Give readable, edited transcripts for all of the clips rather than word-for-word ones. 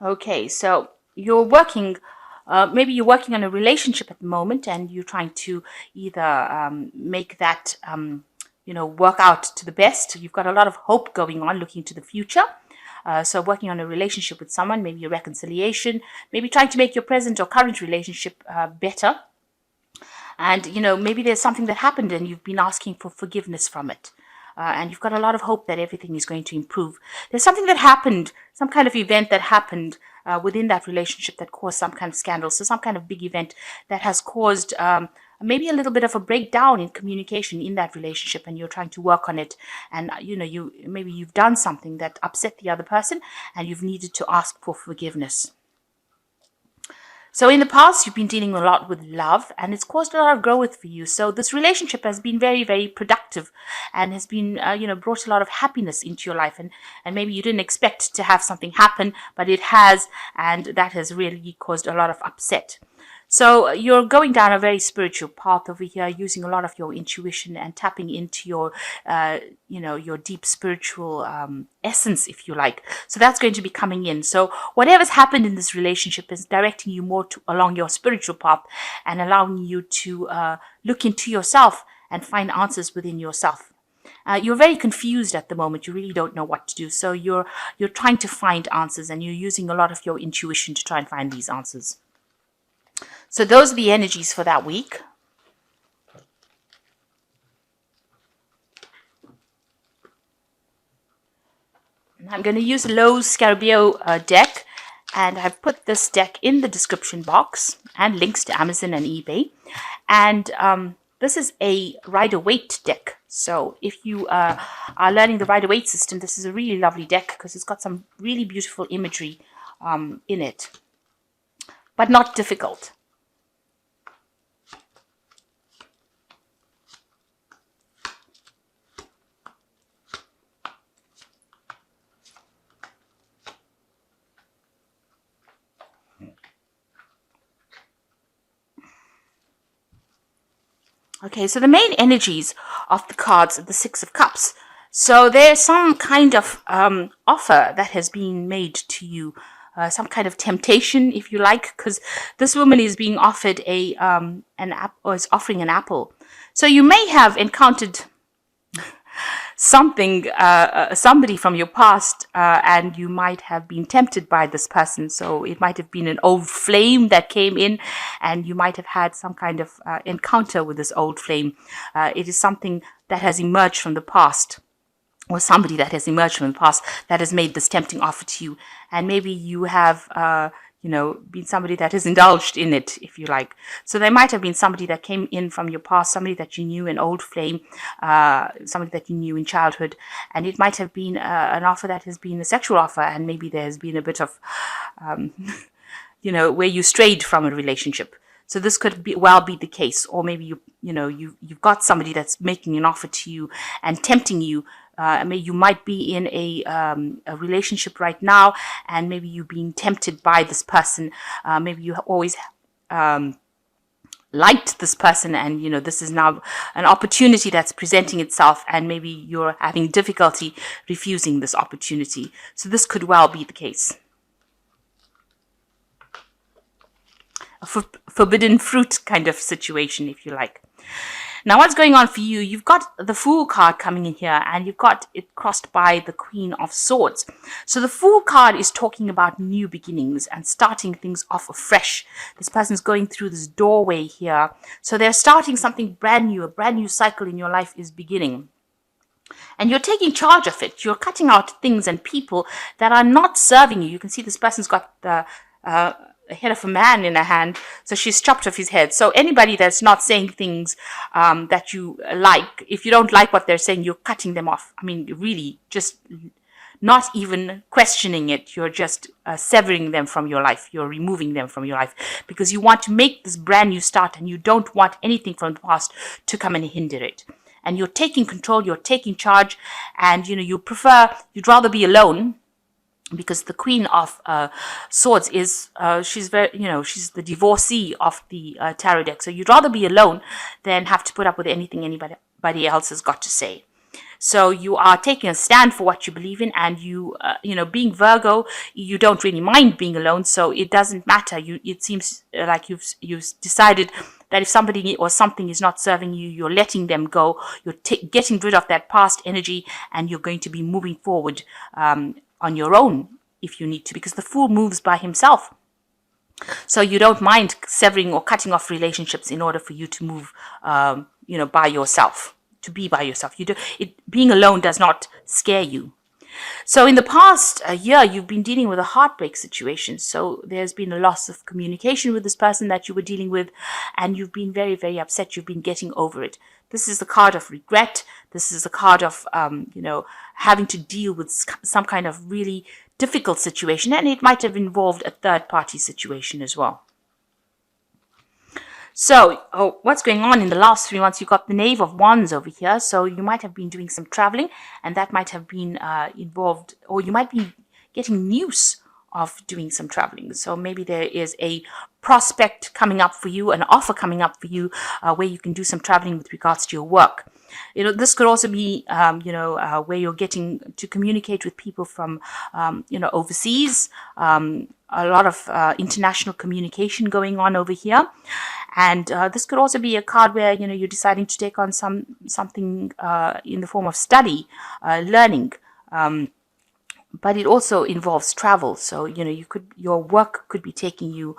Okay, so you're working, maybe you're working on a relationship at the moment, and you're trying to either make that, work out to the best. You've got a lot of hope going on, looking to the future. So, working on a relationship with someone, maybe a reconciliation, maybe trying to make your present or current relationship better. And, maybe there's something that happened and you've been asking for forgiveness from it. And you've got a lot of hope that everything is going to improve. There's something that happened, some kind of event that happened within that relationship that caused some kind of scandal. So, some kind of big event that has caused maybe a little bit of a breakdown in communication in that relationship, and you're trying to work on it. And, maybe you've done something that upset the other person and you've needed to ask for forgiveness. So in the past, you've been dealing a lot with love, and it's caused a lot of growth for you. So this relationship has been very, very productive, and has been, brought a lot of happiness into your life. And maybe you didn't expect to have something happen, but it has, and that has really caused a lot of upset. So you're going down a very spiritual path over here, using a lot of your intuition and tapping into your, your deep spiritual essence, if you like. So that's going to be coming in. So whatever's happened in this relationship is directing you more along your spiritual path, and allowing you to look into yourself and find answers within yourself. You're very confused at the moment. You really don't know what to do. So you're trying to find answers, and you're using a lot of your intuition to try and find these answers. So those are the energies for that week. I'm going to use Lowe's Scarabeo deck, and I've put this deck in the description box and links to Amazon and eBay. And this is a Rider-Waite deck. So if you are learning the Rider-Waite system, this is a really lovely deck because it's got some really beautiful imagery in it, but not difficult. Okay, so the main energies of the cards are the Six of Cups. So there's some kind of offer that has been made to you, some kind of temptation, if you like, because this woman is being offered an app, or is offering an apple. So you may have encountered somebody from your past, and you might have been tempted by this person. So it might have been an old flame that came in, and you might have had some kind of encounter with this old flame. It is something that has emerged from the past, or somebody that has emerged from the past that has made this tempting offer to you. And maybe you have been somebody that has indulged in it, if you like. So there might have been somebody that came in from your past, somebody that you knew, an old flame, somebody that you knew in childhood, and it might have been an offer that has been a sexual offer, and maybe there's been a bit of, where you strayed from a relationship. So this could be the case, or maybe you've got somebody that's making an offer to you and tempting you. You might be in a relationship right now, and maybe you're being tempted by this person. Maybe you always liked this person, and this is now an opportunity that's presenting itself, and maybe you're having difficulty refusing this opportunity. So this could well be the case. A forbidden fruit kind of situation, if you like. Now, what's going on for you? You've got the Fool card coming in here, and you've got it crossed by the Queen of Swords. So the Fool card is talking about new beginnings and starting things off afresh. This person's going through this doorway here. So they're starting something brand new. A brand new cycle in your life is beginning. And you're taking charge of it. You're cutting out things and people that are not serving you. You can see this person's got the head of a man in her hand, so she's chopped off his head. So anybody that's not saying things that you like, if you don't like what they're saying, you're cutting them off. I mean, really, just not even questioning it. You're just severing them from your life. You're removing them from your life, because you want to make this brand new start, and you don't want anything from the past to come and hinder it. And you're taking control, you're taking charge, and you'd rather be alone, because the Queen of Swords is, she's very, she's the divorcee of the tarot deck. So you'd rather be alone than have to put up with anything anybody else has got to say. So you are taking a stand for what you believe in, and being Virgo, you don't really mind being alone. So it doesn't matter. It seems like you've decided that if somebody or something is not serving you, you're letting them go. You're getting rid of that past energy, and you're going to be moving forward on your own if you need to, because the Fool moves by himself. So you don't mind severing or cutting off relationships in order for you to move, by yourself, to be by yourself. Being alone does not scare you. So in the past year, you've been dealing with a heartbreak situation. So there's been a loss of communication with this person that you were dealing with, and you've been very, very upset. You've been getting over it. This is the card of regret. This is the card of, having to deal with some kind of really difficult situation, and it might have involved a third-party situation as well. So, what's going on in the last 3 months? You've got the Knave of Wands over here. So you might have been doing some traveling, and that might have been involved, or you might be getting news of doing some traveling. So maybe there is a prospect coming up for you, an offer coming up for you, where you can do some traveling with regards to your work. This could also be, where you're getting to communicate with people from, overseas. A lot of international communication going on over here. And this could also be a card where, you're deciding to take on something in the form of study, learning. But it also involves travel. So, your work could be taking you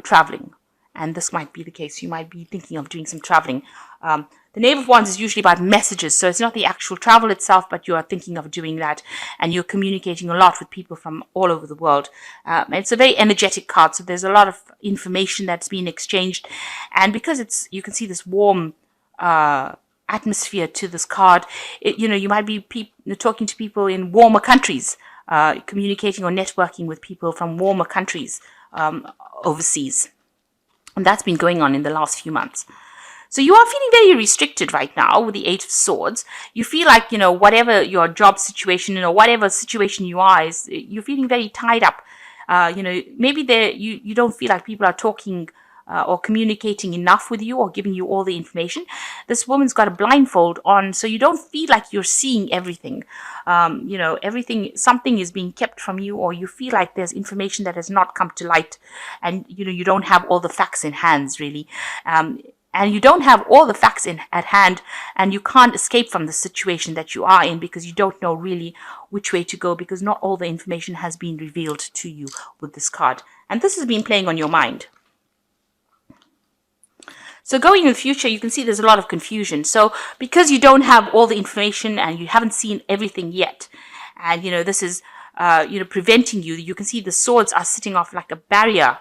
traveling. And this might be the case. You might be thinking of doing some traveling. The Knave of Wands is usually about messages. So it's not the actual travel itself, but you are thinking of doing that. And you're communicating a lot with people from all over the world. It's a very energetic card. So there's a lot of information that's being exchanged. And because you can see this warm atmosphere to this card, you might be talking to people in warmer countries, communicating or networking with people from warmer countries overseas. And that's been going on in the last few months. So you are feeling very restricted right now with the Eight of Swords. You feel like, whatever your job situation, whatever situation you are, you're feeling very tied up. Maybe you don't feel like people are talking or communicating enough with you or giving you all the information. This woman's got a blindfold on, so you don't feel like you're seeing everything. Something is being kept from you, or you feel like there's information that has not come to light, and you don't have all the facts in hands, really. And you don't have all the facts at hand, and you can't escape from the situation that you are in because you don't know really which way to go, because not all the information has been revealed to you with this card. And this has been playing on your mind. So going in the future, you can see there's a lot of confusion. So because you don't have all the information and you haven't seen everything yet, and this is preventing you, you can see the swords are sitting off like a barrier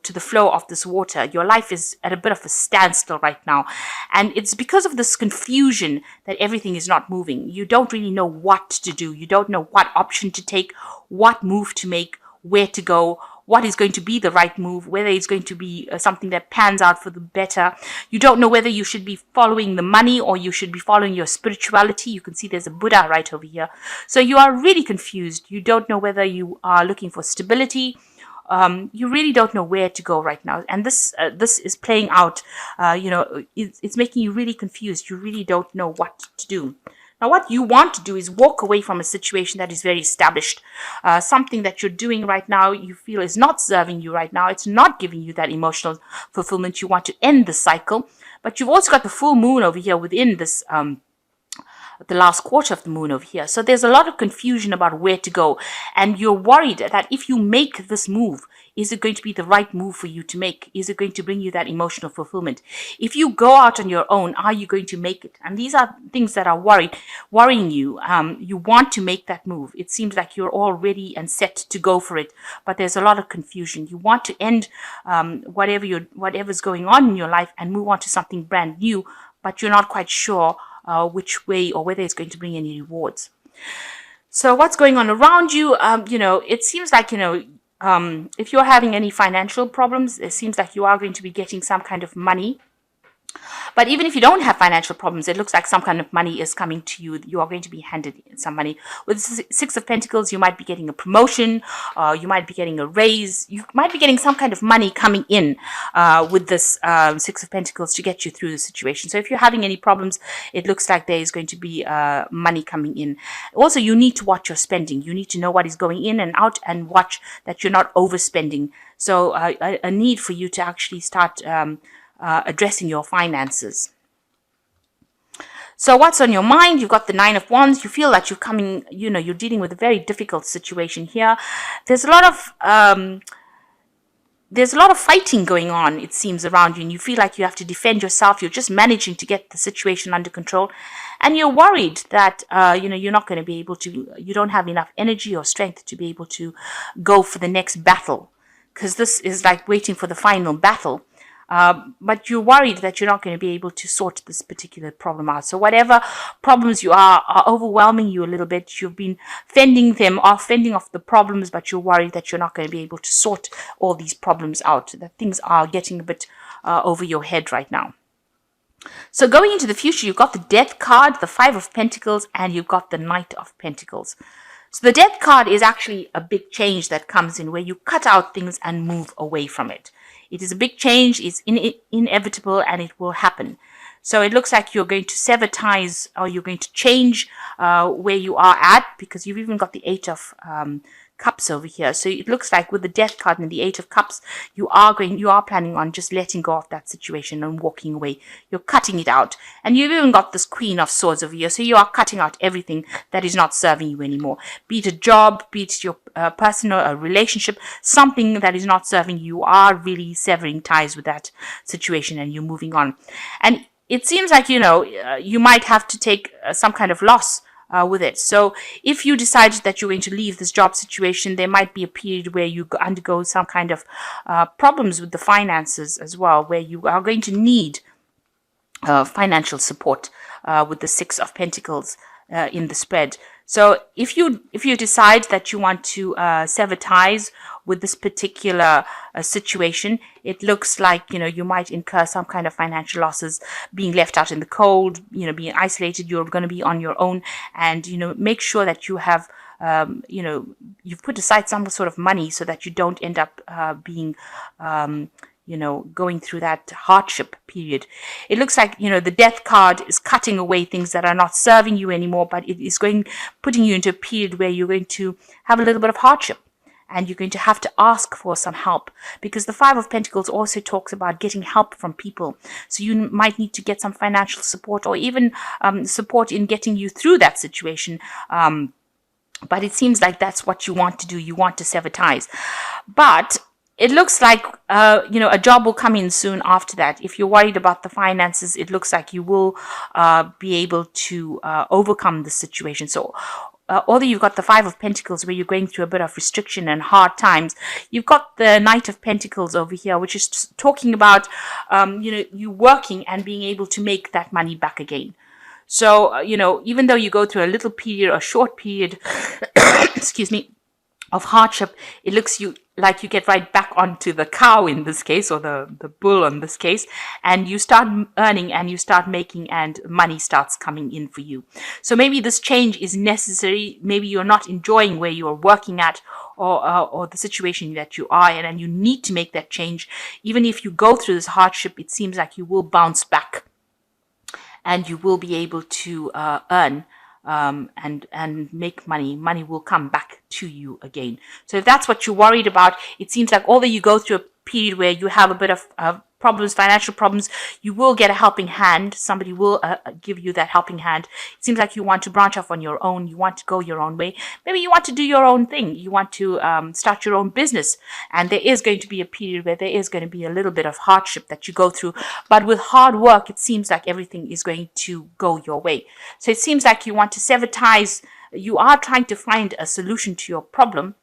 to the flow of this water. Your life is at a bit of a standstill right now. And it's because of this confusion that everything is not moving. You don't really know what to do. You don't know what option to take, what move to make, where to go, what is going to be the right move, whether it's going to be something that pans out for the better. You don't know whether you should be following the money or you should be following your spirituality. You can see there's a Buddha right over here. So you are really confused. You don't know whether you are looking for stability. You really don't know where to go right now. And this is playing out, it's making you really confused. You really don't know what to do. Now, what you want to do is walk away from a situation that is very established. Something that you're doing right now, you feel is not serving you right now. It's not giving you that emotional fulfillment. You want to end the cycle. But you've also got the full moon over here within this the last quarter of the moon over here. So there's a lot of confusion about where to go. And you're worried that if you make this move, is it going to be the right move for you to make? Is it going to bring you that emotional fulfillment? If you go out on your own, are you going to make it? And these are things that are worrying you. You want to make that move. It seems like you're all ready and set to go for it, but there's a lot of confusion. You want to end whatever's going on in your life and move on to something brand new, but you're not quite sure which way or whether it's going to bring any rewards. So what's going on around you? It seems like, if you're having any financial problems, it seems like you are going to be getting some kind of money But even if you don't have financial problems, it looks like some kind of money is coming to you. You are going to be handed some money. With Six of Pentacles, you might be getting a promotion, you might be getting a raise, you might be getting some kind of money coming in with this Six of Pentacles to get you through the situation. So if you're having any problems, it looks like there is going to be money coming in. Also, you need to watch your spending. You need to know what is going in and out and watch that you're not overspending. So a need for you to actually start addressing your finances. So what's on your mind? You've got the Nine of Wands. You feel that you're dealing with a very difficult situation here. There's a lot of fighting going on, it seems, around you, and you feel like you have to defend yourself. You're just managing to get the situation under control, and you're worried that you're not going to be able to. You don't have enough energy or strength to be able to go for the next battle, because this is like waiting for the final battle. But you're worried that you're not going to be able to sort this particular problem out. So whatever problems you are overwhelming you a little bit. You've been fending off the problems, but you're worried that you're not going to be able to sort all these problems out, that things are getting a bit over your head right now. So going into the future, you've got the Death card, the Five of Pentacles, and you've got the Knight of Pentacles. So the Death card is actually a big change that comes in, where you cut out things and move away from it. It is a big change, it's inevitable, and it will happen. So it looks like you're going to sever ties, or you're going to change where you are at, because you've even got the Eight of Cups over here. So it looks like with the Death card and the Eight of Cups, you are planning on just letting go of that situation and walking away. You're cutting it out. And you've even got this Queen of Swords over here. So you are cutting out everything that is not serving you anymore. Be it a job, be it your personal relationship, something that is not serving you. You are really severing ties with that situation, and you're moving on. And it seems like, you might have to take some kind of loss with it. So if you decide that you're going to leave this job situation, there might be a period where you undergo some kind of problems with the finances as well, where you are going to need financial support with the Six of Pentacles in the spread. So if you decide that you want to sever ties with this particular situation, it looks like you might incur some kind of financial losses, being left out in the cold, being isolated. You're going to be on your own, and make sure that you have you've put aside some sort of money so that you don't end up being going through that hardship period. It looks like, the Death card is cutting away things that are not serving you anymore, but it is putting you into a period where you're going to have a little bit of hardship, and you're going to have to ask for some help, because the Five of Pentacles also talks about getting help from people. So you might need to get some financial support, or even support in getting you through that situation. But it seems like that's what you want to do. You want to sever ties. But it looks like, a job will come in soon after that. If you're worried about the finances, it looks like you will be able to overcome the situation. So although you've got the Five of Pentacles, where you're going through a bit of restriction and hard times, you've got the Knight of Pentacles over here, which is talking about, you working and being able to make that money back again. So, even though you go through a short period, excuse me, of hardship, it looks like you get right back onto the cow in this case, or the bull in this case, and you start earning and you start making, and money starts coming in for you. So maybe this change is necessary. Maybe you're not enjoying where you're working at, or the situation that you are in, and you need to make that change. Even if you go through this hardship, it seems like you will bounce back, and you will be able to earn and make money. Money will come back to you again. So if that's what you're worried about, it seems like although you go through a period where you have a bit of problems, financial problems, you will get a helping hand. Somebody will give you that helping hand. It seems like you want to branch off on your own. You want to go your own way. Maybe you want to do your own thing. You want to start your own business. And there is going to be a period where there is going to be a little bit of hardship that you go through. But with hard work, it seems like everything is going to go your way. So it seems like you want to sever ties. You are trying to find a solution to your problem.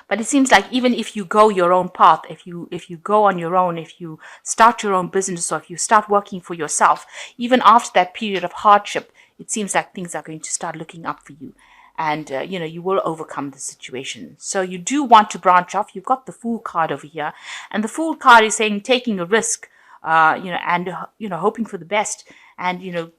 But it seems like even if you go your own path, if you go on your own, if you start your own business, or if you start working for yourself, even after that period of hardship, it seems like things are going to start looking up for you. And, you will overcome the situation. So you do want to branch off. You've got the Fool card over here. And the Fool card is saying taking a risk and hoping for the best, and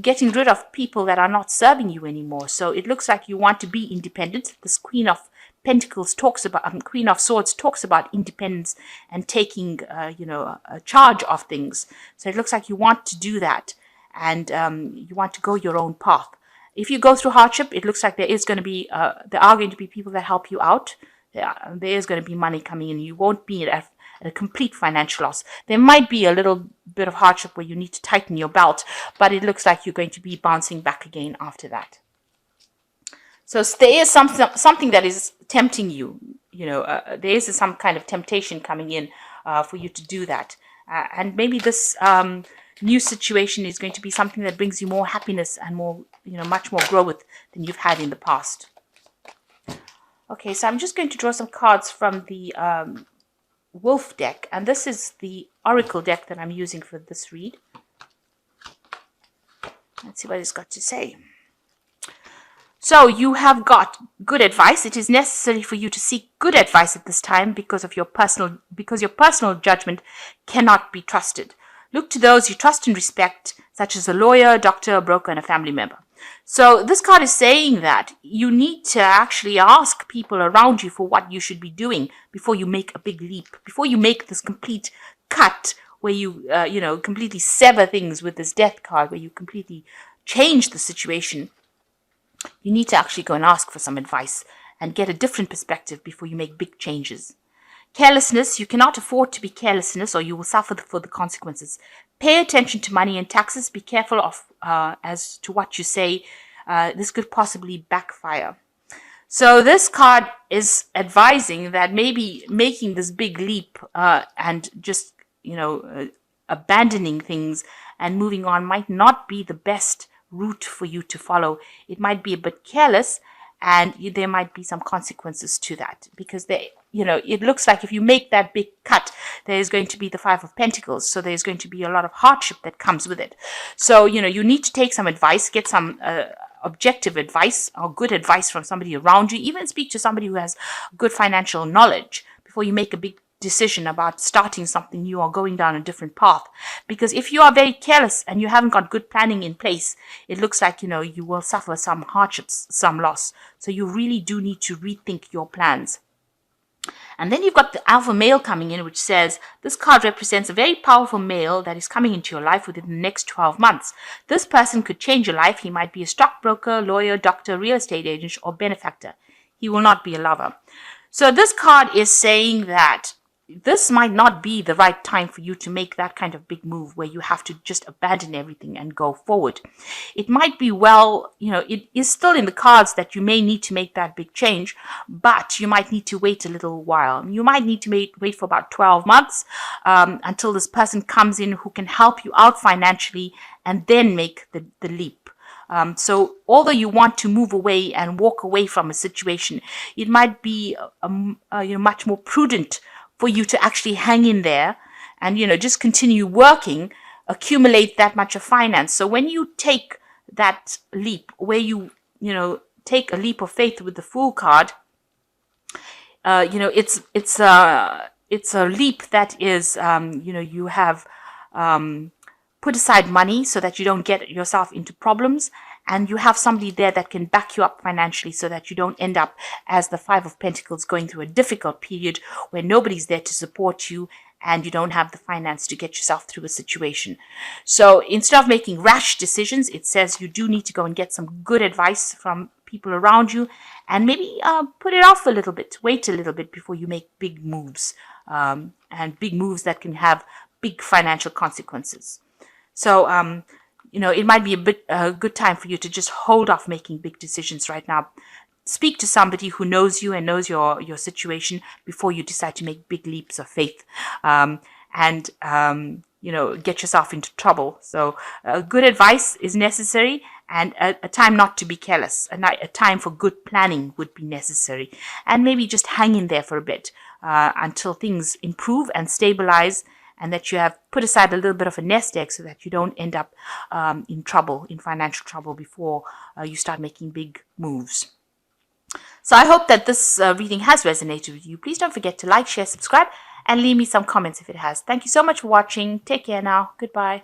getting rid of people that are not serving you anymore. So it looks like you want to be independent. This Queen of Pentacles talks about, Queen of Swords talks about independence and taking, a charge of things. So it looks like you want to do that, and you want to go your own path. If you go through hardship, it looks like there are going to be people that help you out. There is going to be money coming in. You won't be at a complete financial loss. There might be a little bit of hardship where you need to tighten your belt, but it looks like you're going to be bouncing back again after that. So there is something that is tempting you. There is some kind of temptation coming in for you to do that. And maybe this new situation is going to be something that brings you more happiness and more, much more growth than you've had in the past. Okay, so I'm just going to draw some cards from the Wolf deck, and this is the Oracle deck that I'm using for this read. Let's see what it's got to say. So you have got good advice. It is necessary for you to seek good advice at this time because your personal judgment cannot be trusted. Look to those you trust and respect, such as a lawyer, doctor, a broker, and a family member. So this card is saying that you need to actually ask people around you for what you should be doing before you make a big leap, before you make this complete cut where you, completely sever things with this death card, where you completely change the situation. You need to actually go and ask for some advice and get a different perspective before you make big changes. Carelessness, you cannot afford to be carelessness or you will suffer for the consequences. Pay attention to money and taxes. Be careful of as to what you say. This could possibly backfire. So this card is advising that maybe making this big leap and just, abandoning things and moving on might not be the best route for you to follow. It might be a bit careless, and there might be some consequences to that, because it looks like if you make that big cut, there's going to be the Five of Pentacles. So there's going to be a lot of hardship that comes with it. So, you need to take some advice, get some objective advice or good advice from somebody around you. Even speak to somebody who has good financial knowledge before you make a big decision about starting something new or going down a different path. Because if you are very careless and you haven't got good planning in place, it looks like, you will suffer some hardships, some loss. So you really do need to rethink your plans. And then you've got the alpha male coming in, which says this card represents a very powerful male that is coming into your life within the next 12 months. This person could change your life. He might be a stockbroker, lawyer, doctor, real estate agent, or benefactor. He will not be a lover. So this card is saying that this might not be the right time for you to make that kind of big move where you have to just abandon everything and go forward. It might be it is still in the cards that you may need to make that big change, but you might need to wait a little while. You might need to wait for about 12 months until this person comes in who can help you out financially and then make the leap. So although you want to move away and walk away from a situation, it might be much more prudent for you to actually hang in there and, just continue working, accumulate that much of finance. So when you take that leap, where you take a leap of faith with the Fool card, it's a leap that is, you have put aside money so that you don't get yourself into problems. And you have somebody there that can back you up financially so that you don't end up as the Five of Pentacles going through a difficult period where nobody's there to support you and you don't have the finance to get yourself through a situation. So instead of making rash decisions, it says you do need to go and get some good advice from people around you and maybe put it off a little bit, wait a little bit before you make big moves and big moves that can have big financial consequences. So, it might be a good time for you to just hold off making big decisions right now. Speak to somebody who knows you and knows your situation before you decide to make big leaps of faith and get yourself into trouble. So good advice is necessary, and a time not to be careless. A time for good planning would be necessary. And maybe just hang in there for a bit until things improve and stabilize, and that you have put aside a little bit of a nest egg so that you don't end up in financial trouble before you start making big moves. So I hope that this reading has resonated with you. Please don't forget to like, share, subscribe, and leave me some comments if it has. Thank you so much for watching. Take care now. Goodbye.